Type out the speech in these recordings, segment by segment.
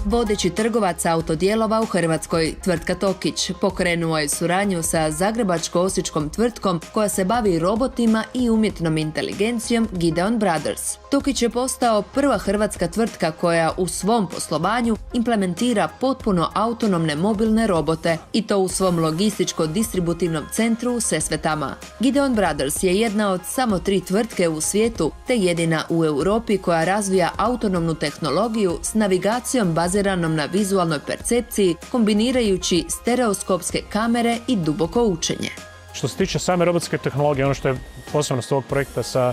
Vodeći trgovac autodijelova u Hrvatskoj, tvrtka Tokić, pokrenuo je suradnju sa zagrebačko-osječkom tvrtkom koja se bavi robotima i umjetnom inteligencijom Gideon Brothers. Tokić je postao prva hrvatska tvrtka koja u svom poslovanju implementira potpuno autonomne mobilne robote i to u svom logističko-distributivnom centru u Sesvetama. Gideon Brothers je jedna od samo 3 tvrtke u svijetu te jedina u Europi koja razvija autonomnu tehnologiju s navigacijom baziranom na vizualnoj percepciji, kombinirajući stereoskopske kamere i duboko učenje. Što se tiče same robotske tehnologije, ono što je posebnost ovog projekta sa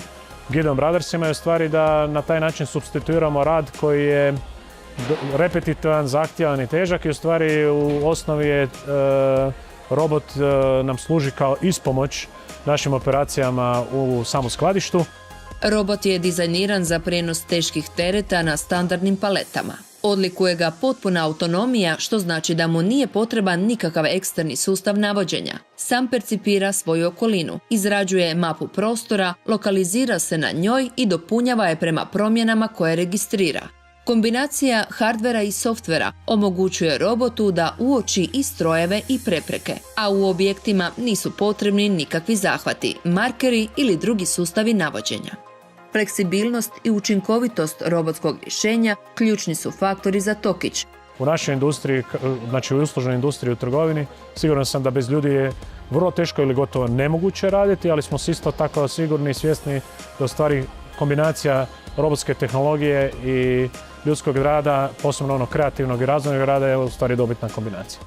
Gideon Brothersima je u stvari da na taj način supstituiramo rad koji je repetitivan, zahtjevan i težak i u stvari u osnovi je robot nam služi kao ispomoć našim operacijama u samom skladištu. Robot je dizajniran za prijenos teških tereta na standardnim paletama. Odlikuje ga potpuna autonomija, što znači da mu nije potreban nikakav eksterni sustav navođenja. Sam percipira svoju okolinu, izrađuje mapu prostora, lokalizira se na njoj i dopunjava je prema promjenama koje registrira. Kombinacija hardvera i softvera omogućuje robotu da uoči i strojeve i prepreke, a u objektima nisu potrebni nikakvi zahvati, markeri ili drugi sustavi navođenja. Fleksibilnost i učinkovitost robotskog rješenja ključni su faktori za Tokić. U našoj industriji, znači u uslužnoj industriji u trgovini, siguran sam da bez ljudi je vrlo teško ili gotovo nemoguće raditi, ali smo isto tako sigurni i svjesni da u stvari kombinacija robotske tehnologije i ljudskog rada, posebno onog kreativnog i razvojnog rada, je u stvari dobitna kombinacija.